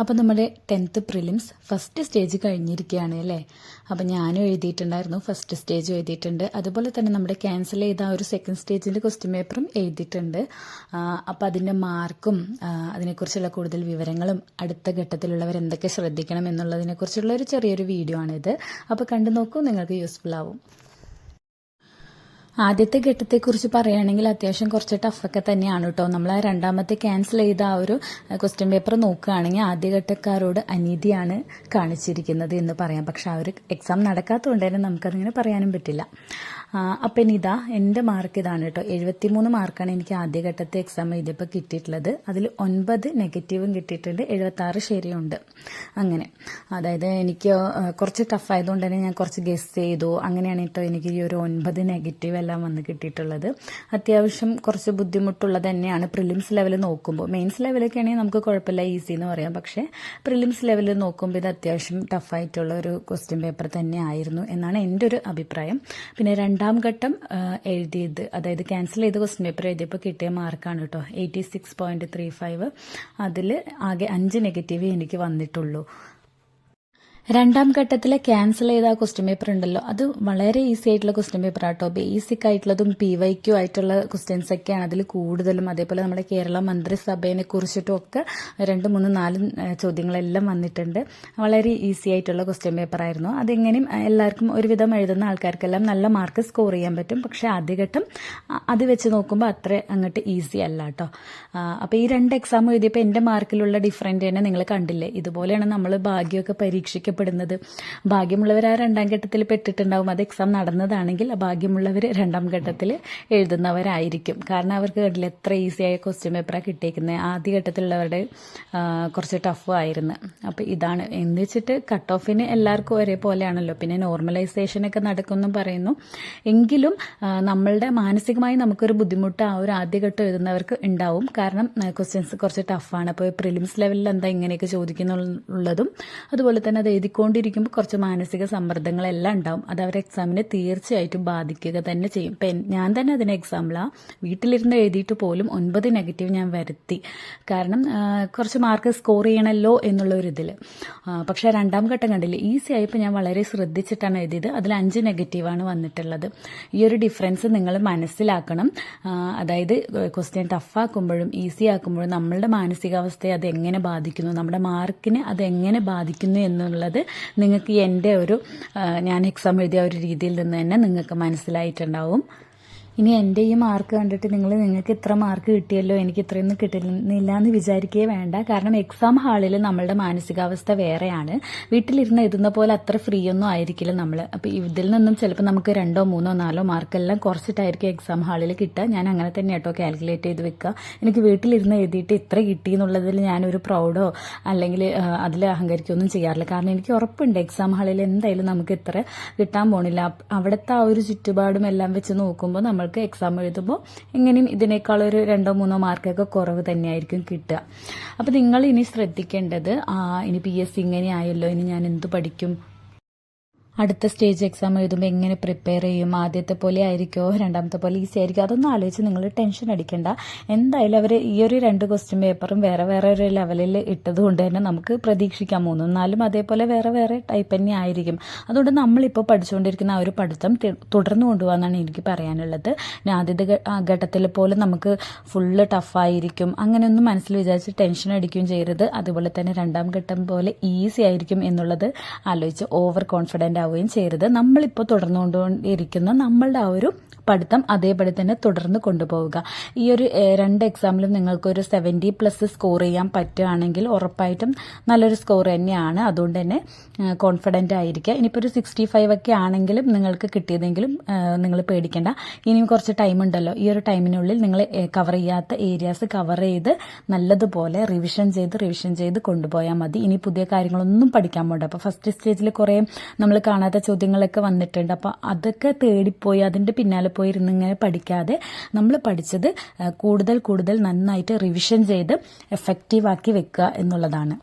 അപ്പോൾ നമ്മുടെ 10th prelims first stage കഴിഞ്ഞിരിക്കുകയാണ് അല്ലേ. അപ്പോൾ ഞാനും എഴുതിയിട്ടുണ്ടായിരുന്നു, ഫസ്റ്റ് സ്റ്റേജ് എഴുതിയിട്ടുണ്ട്. അതുപോലെ തന്നെ നമ്മുടെ ക്യാൻസൽ ചെയ്ത ആ ഒരു സെക്കൻഡ് സ്റ്റേജിൻ്റെ ക്വസ്റ്റ്യൻ പേപ്പറും എഴുതിയിട്ടുണ്ട്. അപ്പോൾ അതിൻ്റെ മാർക്കും അതിനെക്കുറിച്ചുള്ള കൂടുതൽ വിവരങ്ങളും അടുത്ത ഘട്ടത്തിലുള്ളവർ എന്തൊക്കെ ശ്രദ്ധിക്കണം എന്നുള്ളതിനെക്കുറിച്ചുള്ള ഒരു ചെറിയൊരു വീഡിയോ ആണിത്. അപ്പോൾ കണ്ടു നോക്കൂ, നിങ്ങൾക്ക് യൂസ്ഫുൾ ആവും. ആദ്യത്തെ ഘട്ടത്തെക്കുറിച്ച് പറയുകയാണെങ്കിൽ അത്യാവശ്യം കുറച്ച് ടഫൊക്കെ തന്നെയാണ് കേട്ടോ. നമ്മൾ ആ രണ്ടാമത്തെ ക്യാൻസൽ ചെയ്ത ആ ഒരു ക്വസ്റ്റ്യൻ പേപ്പർ നോക്കുകയാണെങ്കിൽ ആദ്യഘട്ടക്കാരോട് അനീതിയാണ് കാണിച്ചിരിക്കുന്നത് എന്ന് പറയാം. പക്ഷെ ആ ഒരു എക്സാം നടക്കാത്തതുകൊണ്ട് തന്നെ നമുക്കതിങ്ങനെ പറയാനും പറ്റില്ല. അപ്പം ഇനി ഇതാ എൻ്റെ മാർക്ക് ഇതാണ് കേട്ടോ. 73 മാർക്കാണ് എനിക്ക് ആദ്യഘട്ടത്തെ എക്സാം എഴുതിയപ്പോൾ കിട്ടിയിട്ടുള്ളത്. അതിൽ 9 നെഗറ്റീവും കിട്ടിയിട്ടുണ്ട്, 76 ശരിയുണ്ട്. അങ്ങനെ അതായത് എനിക്ക് കുറച്ച് ടഫായതുകൊണ്ട് തന്നെ ഞാൻ കുറച്ച് ഗസ് ചെയ്തു. അങ്ങനെയാണ് കേട്ടോ എനിക്ക് ഈ ഒരു 9 നെഗറ്റീവ് എല്ലാം വന്ന് കിട്ടിയിട്ടുള്ളത്. അത്യാവശ്യം കുറച്ച് ബുദ്ധിമുട്ടുള്ളത് തന്നെയാണ് പ്രിലിംസ് ലെവൽ നോക്കുമ്പോൾ. മെയിൻസ് ലെവലൊക്കെ ആണെങ്കിൽ നമുക്ക് കുഴപ്പമില്ല, ഈസി എന്ന് പറയാം. പക്ഷേ പ്രിലിംസ് ലെവലിൽ നോക്കുമ്പോൾ ഇത് അത്യാവശ്യം ടഫായിട്ടുള്ള ഒരു ക്വസ്റ്റ്യൻ പേപ്പർ തന്നെ ആയിരുന്നു എന്നാണ് എൻ്റെ ഒരു അഭിപ്രായം. പിന്നെ രണ്ടാം ഘട്ടം എഴുതിയത്, അതായത് ക്യാൻസൽ ചെയ്ത ക്വസ്റ്റ്യൻ പേപ്പർ എഴുതിയപ്പോൾ കിട്ടിയ മാർക്കാണ് കേട്ടോ 86.35. അതിൽ ആകെ 5 നെഗറ്റീവ് എനിക്ക് വന്നിട്ടുള്ളൂ. രണ്ടാം ഘട്ടത്തിലെ ക്യാൻസൽ ചെയ്ത ക്വസ്റ്റ്യൻ പേപ്പർ ഉണ്ടല്ലോ, അത് വളരെ ഈസി ആയിട്ടുള്ള ക്വസ്റ്റ്യൻ പേപ്പർ ആട്ടോ. ബേസിക് ആയിട്ടുള്ളതും PYQ ആയിട്ടുള്ള ക്വസ്റ്റ്യൻസ് ഒക്കെയാണ് അതിൽ കൂടുതലും. അതേപോലെ നമ്മുടെ കേരള മന്ത്രിസഭയെ കുറിച്ചിട്ടും ഒക്കെ 2, 3, 4 ചോദ്യങ്ങളെല്ലാം വന്നിട്ടുണ്ട്. വളരെ ഈസി ആയിട്ടുള്ള ക്വസ്റ്റ്യൻ പേപ്പർ ആയിരുന്നു. അതെങ്ങനെയും എല്ലാവർക്കും ഒരുവിധം എഴുതുന്ന ആൾക്കാർക്കെല്ലാം നല്ല മാർക്ക് സ്കോർ ചെയ്യാൻ പറ്റും. പക്ഷേ ആദ്യഘട്ടം അത് വെച്ച് നോക്കുമ്പോൾ അത്ര അങ്ങോട്ട് ഈസി അല്ല കേട്ടോ. അപ്പോൾ ഈ 2 എക്സാം എഴുതിയപ്പോൾ എൻ്റെ മാർക്കിലുള്ള ഡിഫറൻറ്റ് തന്നെ നിങ്ങൾ കണ്ടില്ലേ. ഇതുപോലെയാണ് നമ്മൾ ഭാഗ്യമൊക്കെ പരീക്ഷിക്കപ്പെടുന്നത്. ഭാഗ്യമുള്ളവർ ആ രണ്ടാം ഘട്ടത്തിൽ പെട്ടിട്ടുണ്ടാവും. അത് എക്സാം നടന്നതാണെങ്കിൽ ഭാഗ്യമുള്ളവർ രണ്ടാം ഘട്ടത്തിൽ എഴുതുന്നവരായിരിക്കും. കാരണം അവർക്ക് കണ്ടില്ല എത്ര ഈസിയായ ക്വസ്റ്റ്യൻ പേപ്പറാണ് കിട്ടിയിരിക്കുന്നത്. ആദ്യഘട്ടത്തിലുള്ളവരുടെ കുറച്ച് ടഫ് ആയിരുന്നു. അപ്പോൾ ഇതാണ് എന്ന് വെച്ചിട്ട് കട്ട് ഓഫിന് എല്ലാവർക്കും ഒരേപോലെയാണല്ലോ. പിന്നെ നോർമലൈസേഷനൊക്കെ നടക്കുമെന്നും പറയുന്നു. എങ്കിലും നമ്മളുടെ മാനസികമായി നമുക്കൊരു ബുദ്ധിമുട്ട് ആ ഒരു ആദ്യഘട്ടം എഴുതുന്നവർക്ക് ഉണ്ടാവും. കാരണം ക്വസ്റ്റ്യൻസ് കുറച്ച് ടഫാണ്. അപ്പോൾ പ്രിലിംസ് ലെവലിൽ എന്താ ഇങ്ങനെയൊക്കെ ചോദിക്കുന്നുള്ളതും അതുപോലെ തന്നെ അത് എഴുതിക്കൊണ്ടിരിക്കുമ്പോൾ കുറച്ച് മാനസിക സമ്മർദ്ദങ്ങളെല്ലാം ഉണ്ടാവും. അത് അവരുടെ എക്സാമിനെ തീർച്ചയായിട്ടും ബാധിക്കുക തന്നെ ചെയ്യും. ഇപ്പം ഞാൻ തന്നെ അതിന് എക്സാമ്പിളാണ്. വീട്ടിലിരുന്ന് എഴുതിയിട്ട് പോലും 9 നെഗറ്റീവ് ഞാൻ വരുത്തി. കാരണം കുറച്ച് മാർക്ക് സ്കോർ ചെയ്യണമല്ലോ എന്നുള്ള ഒരു ഇതിൽ. പക്ഷേ രണ്ടാം ഘട്ടം കണ്ടില്ലേ, ഈസി ആയപ്പോൾ ഞാൻ വളരെ ശ്രദ്ധിച്ചിട്ടാണ് എഴുതിയത്. അതിൽ 5 നെഗറ്റീവാണ് വന്നിട്ടുള്ളത്. ഈ ഒരു ഡിഫറൻസ് നിങ്ങൾ മനസ്സിലാക്കണം. അതായത് ക്വസ്റ്റ്യൻ ടഫാക്കുമ്പോഴും ഈസി ആക്കുമ്പോഴും നമ്മളുടെ മാനസികാവസ്ഥയെ അത് എങ്ങനെ ബാധിക്കുന്നു, നമ്മുടെ മാർക്കിനെ അത് എങ്ങനെ ബാധിക്കുന്നു എന്നുള്ളത് നിങ്ങൾക്ക് എൻ്റെ ഞാൻ എക്സാം എഴുതിയ ഒരു രീതിയിൽ നിന്ന് തന്നെ നിങ്ങൾക്ക് മനസ്സിലായിട്ടുണ്ടാവും. ഇനി എൻ്റെ ഈ മാർക്ക് കണ്ടിട്ട് നിങ്ങൾക്ക് ഇത്ര മാർക്ക് കിട്ടിയല്ലോ, എനിക്ക് ഇത്രയൊന്നും കിട്ടുന്നില്ല എന്ന് വിചാരിക്കുകയേ വേണ്ട. കാരണം എക്സാം ഹാളിൽ നമ്മളുടെ മാനസികാവസ്ഥ വേറെയാണ്. വീട്ടിലിരുന്ന് എഴുതുന്ന പോലെ അത്ര ഫ്രീ ഒന്നും ആയിരിക്കില്ല നമ്മൾ. അപ്പോൾ ഇതിൽ നിന്നും ചിലപ്പോൾ നമുക്ക് 2, 3, 4 മാർക്കെല്ലാം കുറച്ചിട്ടായിരിക്കും എക്സാം ഹാളിൽ കിട്ടുക. ഞാൻ അങ്ങനെ തന്നെ കേട്ടോ കാൽക്കുലേറ്റ് ചെയ്ത് വെക്കുക. എനിക്ക് വീട്ടിലിരുന്ന് എഴുതിയിട്ട് ഇത്ര കിട്ടി എന്നുള്ളതിൽ ഞാനൊരു പ്രൗഡോ അല്ലെങ്കിൽ അതിൽ അഹങ്കരിക്കുകയൊന്നും ചെയ്യാറില്ല. കാരണം എനിക്ക് ഉറപ്പുണ്ട് എക്സാം ഹാളിൽ എന്തായാലും നമുക്ക് ഇത്ര കിട്ടാൻ പോണില്ല. അവിടുത്തെ ആ ഒരു ചുറ്റുപാടും എല്ലാം വെച്ച് നോക്കുമ്പോൾ നമ്മൾ എക്സാം എഴുതുമ്പോൾ എങ്ങനെയും ഇതിനേക്കാൾ ഒരു 2, 3 മാർക്കൊക്കെ കുറവ് തന്നെയായിരിക്കും കിട്ടുക. അപ്പോൾ നിങ്ങൾ ഇനി ശ്രദ്ധിക്കേണ്ടത് ഇനി PSC ഇങ്ങനെ ആയല്ലോ, ഇനി ഞാൻ എന്ത് പഠിക്കും, അടുത്ത സ്റ്റേജ് എക്സാം എഴുതുമ്പോൾ എങ്ങനെ പ്രിപ്പയർ ചെയ്യും, ആദ്യത്തെ പോലെ ആയിരിക്കുമോ രണ്ടാമത്തെ പോലെ ഈസി ആയിരിക്കും, അതൊന്നും ആലോചിച്ച് നിങ്ങൾ ടെൻഷൻ അടിക്കേണ്ട. എന്തായാലും അവർ ഈ ഒരു 2 ക്വസ്റ്റ്യൻ പേപ്പറും വേറെ വേറെ ഒരു ലെവലിൽ ഇട്ടത് കൊണ്ട് തന്നെ നമുക്ക് പ്രതീക്ഷിക്കാം 3, 4 അതേപോലെ വേറെ വേറെ ടൈപ്പ് തന്നെ ആയിരിക്കും. അതുകൊണ്ട് നമ്മളിപ്പോൾ പഠിച്ചുകൊണ്ടിരിക്കുന്ന ആ ഒരു പഠിത്തം തുടർന്നു കൊണ്ടുപോകാനാണ് എനിക്ക് പറയാനുള്ളത്. ആദ്യത്തെ ഘട്ടത്തിൽ പോലെ നമുക്ക് ഫുള്ള് ടഫായിരിക്കും അങ്ങനെയൊന്നും മനസ്സിൽ വിചാരിച്ച് ടെൻഷൻ അടിക്കുകയും ചെയ്യരുത്. അതുപോലെ തന്നെ രണ്ടാം ഘട്ടം പോലെ ഈസി ആയിരിക്കും എന്നുള്ളത് ആലോചിച്ച് ഓവർ കോൺഫിഡൻ്റ് ുകയും ചെയ്യരുത്. നമ്മളിപ്പോൾ തുടർന്നുകൊണ്ടിരിക്കുന്ന നമ്മളുടെ ആ ഒരു പഠിത്തം അതേപടി തന്നെ തുടർന്ന് കൊണ്ടുപോവുക. ഈ ഒരു 2 എക്സാമിലും നിങ്ങൾക്കൊരു 70+ സ്കോർ ചെയ്യാൻ പറ്റുകയാണെങ്കിൽ ഉറപ്പായിട്ടും നല്ലൊരു സ്കോർ തന്നെയാണ്. അതുകൊണ്ട് തന്നെ കോൺഫിഡൻ്റ് ആയിരിക്കുക. ഇനിയിപ്പോൾ ഒരു 65 ഒക്കെ ആണെങ്കിലും നിങ്ങൾക്ക് കിട്ടിയതെങ്കിലും നിങ്ങൾ പേടിക്കേണ്ട. ഇനിയും കുറച്ച് ടൈം ഉണ്ടല്ലോ. ഈ ഒരു ടൈമിനുള്ളിൽ നിങ്ങൾ കവർ ചെയ്യാത്ത ഏരിയാസ് കവർ ചെയ്ത് നല്ലതുപോലെ റിവിഷൻ ചെയ്ത് കൊണ്ടുപോയാൽ മതി. ഇനി പുതിയ കാര്യങ്ങളൊന്നും പഠിക്കാൻ പോകണ്ട. അപ്പോൾ ഫസ്റ്റ് സ്റ്റേജിൽ കുറേ നമ്മൾ കാണാത്ത ചോദ്യങ്ങളൊക്കെ വന്നിട്ടുണ്ട്. അപ്പോൾ അതൊക്കെ തേടിപ്പോയി അതിൻ്റെ പിന്നാലെ പോയിരുന്ന് ഇങ്ങനെ പഠിക്കാതെ നമ്മൾ പഠിച്ചത് കൂടുതൽ നന്നായിട്ട് റിവിഷൻ ചെയ്ത് എഫക്റ്റീവാക്കി വെക്കുക എന്നുള്ളതാണ്.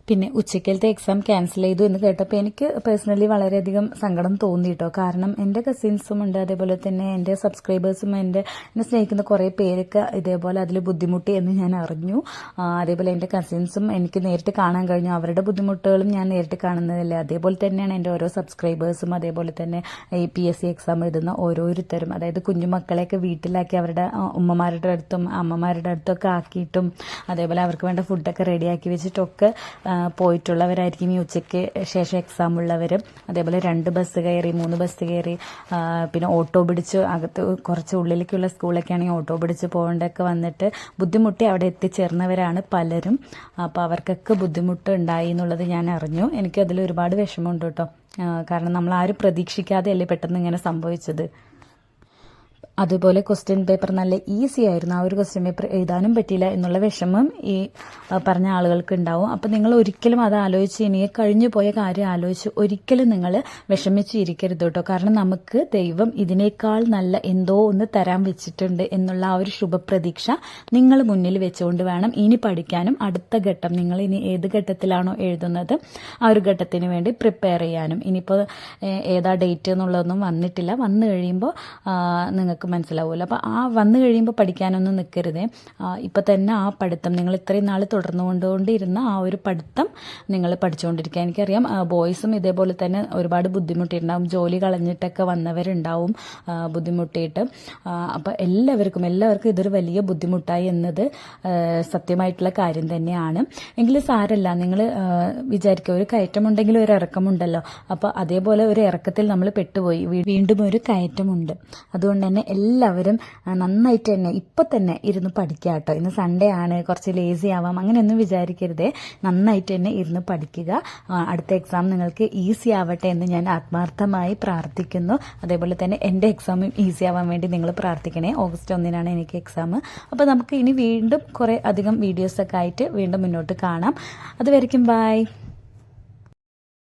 പിന്നെ ഉച്ചക്കലത്തെ എക്സാം ക്യാൻസൽ ചെയ്തു എന്ന് കേട്ടപ്പോൾ എനിക്ക് പേഴ്സണലി വളരെയധികം സങ്കടം തോന്നി കേട്ടോ. കാരണം എൻ്റെ കസിൻസും ഉണ്ട്, അതേപോലെ തന്നെ എൻ്റെ സബ്സ്ക്രൈബേഴ്സും എന്നെ സ്നേഹിക്കുന്ന കുറേ പേരൊക്കെ ഇതേപോലെ അതിൽ ബുദ്ധിമുട്ടി എന്ന് ഞാൻ അറിഞ്ഞു. അതേപോലെ എൻ്റെ കസിൻസും എനിക്ക് നേരിട്ട് കാണാൻ കഴിഞ്ഞു. അവരുടെ ബുദ്ധിമുട്ടുകളും ഞാൻ നേരിട്ട് കാണുന്നതല്ലേ. അതേപോലെ തന്നെയാണ് എൻ്റെ ഓരോ സബ്സ്ക്രൈബേഴ്സും, അതേപോലെ തന്നെ ഈ PSC എക്സാം എഴുതുന്ന ഓരോരുത്തരും. അതായത് കുഞ്ഞുമക്കളെയൊക്കെ വീട്ടിലാക്കി അവരുടെ ഉമ്മമാരുടെ അടുത്തും അമ്മമാരുടെ അടുത്തൊക്കെ ആക്കിയിട്ടും അതേപോലെ അവർക്ക് വേണ്ട ഫുഡൊക്കെ റെഡിയാക്കി വെച്ചിട്ടൊക്കെ പോയിട്ടുള്ളവരായിരിക്കും ഈ ഉച്ചയ്ക്ക് ശേഷം എക്സാം ഉള്ളവരും. അതേപോലെ 2 ബസ് കയറി 3 ബസ് കയറി പിന്നെ ഓട്ടോ പിടിച്ച് അകത്ത് കുറച്ച് ഉള്ളിലേക്കുള്ള സ്കൂളൊക്കെ ആണെങ്കിൽ ഓട്ടോ പിടിച്ച് പോകേണ്ടൊക്കെ വന്നിട്ട് ബുദ്ധിമുട്ടി അവിടെ എത്തിച്ചേർന്നവരാണ് പലരും. അപ്പോൾ അവർക്കൊക്കെ ബുദ്ധിമുട്ട് ഉണ്ടായി എന്നുള്ളത് ഞാൻ അറിഞ്ഞു. എനിക്കതിൽ ഒരുപാട് വിഷമമുണ്ട് കേട്ടോ. കാരണം നമ്മൾ ആരും പ്രതീക്ഷിക്കാതെയല്ലേ പെട്ടെന്ന് ഇങ്ങനെ സംഭവിച്ചത്. അതുപോലെ ക്വസ്റ്റ്യൻ പേപ്പർ നല്ല ഈസി ആയിരുന്നു. ആ ഒരു ക്വസ്റ്റ്യൻ പേപ്പർ എഴുതാനും പറ്റിയില്ല എന്നുള്ള വിഷമം ഈ പറഞ്ഞ ആളുകൾക്ക് ഉണ്ടാവും. അപ്പം നിങ്ങൾ ഒരിക്കലും അത് ആലോചിച്ച് ഇനി കഴിഞ്ഞു പോയ കാര്യം ആലോചിച്ച് ഒരിക്കലും നിങ്ങൾ വിഷമിച്ചിരിക്കരുത് കേട്ടോ. കാരണം നമുക്ക് ദൈവം ഇതിനേക്കാൾ നല്ല എന്തോ ഒന്ന് തരാൻ വെച്ചിട്ടുണ്ട് എന്നുള്ള ആ ഒരു ശുഭപ്രതീക്ഷ നിങ്ങൾ മുന്നിൽ വെച്ചുകൊണ്ട് വേണം ഇനി പഠിക്കാനും. അടുത്ത ഘട്ടം നിങ്ങൾ ഇനി ഏത് ഘട്ടത്തിലാണോ എഴുതുന്നത് ആ ഒരു ഘട്ടത്തിന് വേണ്ടി പ്രിപ്പയർ ചെയ്യാനും. ഇനിയിപ്പോൾ ഏതാ ഡേറ്റ് എന്നുള്ളതൊന്നും വന്നിട്ടില്ല. വന്നു കഴിയുമ്പോൾ നിങ്ങൾക്ക് മനസ്സിലാവുമല്ലോ. അപ്പോൾ ആ വന്നു കഴിയുമ്പോൾ പഠിക്കാനൊന്നും നിൽക്കരുതേ. ഇപ്പം തന്നെ ആ പഠിത്തം നിങ്ങൾ ഇത്രയും നാൾ തുടർന്നുകൊണ്ടിരുന്ന ആ ഒരു പഠിത്തം നിങ്ങൾ പഠിച്ചുകൊണ്ടിരിക്കുക. എനിക്കറിയാം ബോയ്സും ഇതേപോലെ തന്നെ ഒരുപാട് ബുദ്ധിമുട്ടിയിട്ടുണ്ടാവും. ജോലി കളഞ്ഞിട്ടൊക്കെ വന്നവരുണ്ടാവും ബുദ്ധിമുട്ടിയിട്ട്. അപ്പോൾ എല്ലാവർക്കും ഇതൊരു വലിയ ബുദ്ധിമുട്ടായി എന്നത് സത്യമായിട്ടുള്ള കാര്യം തന്നെയാണ്. എങ്കിലും സാരല്ല, നിങ്ങൾ വിചാരിക്കുക ഒരു കയറ്റമുണ്ടെങ്കിൽ ഒരു ഇറക്കമുണ്ടല്ലോ. അപ്പോൾ അതേപോലെ ഒരു ഇറക്കത്തിൽ നമ്മൾ പെട്ടുപോയി, വീണ്ടും ഒരു കയറ്റമുണ്ട്. അതുകൊണ്ട് തന്നെ എല്ലാവരും നന്നായിട്ട് തന്നെ ഇപ്പം തന്നെ ഇരുന്ന് പഠിക്കുക കേട്ടോ. ഇന്ന് സൺഡേ ആണ്, കുറച്ച് ലേസി ആവാം അങ്ങനെയൊന്നും വിചാരിക്കരുതേ. നന്നായിട്ട് തന്നെ ഇരുന്ന് പഠിക്കുക. അടുത്ത എക്സാം നിങ്ങൾക്ക് ഈസി ആവട്ടെ എന്ന് ഞാൻ ആത്മാർത്ഥമായി പ്രാർത്ഥിക്കുന്നു. അതേപോലെ തന്നെ എൻ്റെ എക്സാമും ഈസി ആവാൻ വേണ്ടി നിങ്ങൾ പ്രാർത്ഥിക്കണേ. ഓഗസ്റ്റ് 1 എനിക്ക് എക്സാം. അപ്പോൾ നമുക്ക് ഇനി വീണ്ടും കുറേ അധികം വീഡിയോസൊക്കെ ആയിട്ട് വീണ്ടും മുന്നോട്ട് കാണാം. അതുവരെയ്ക്കും ബൈ.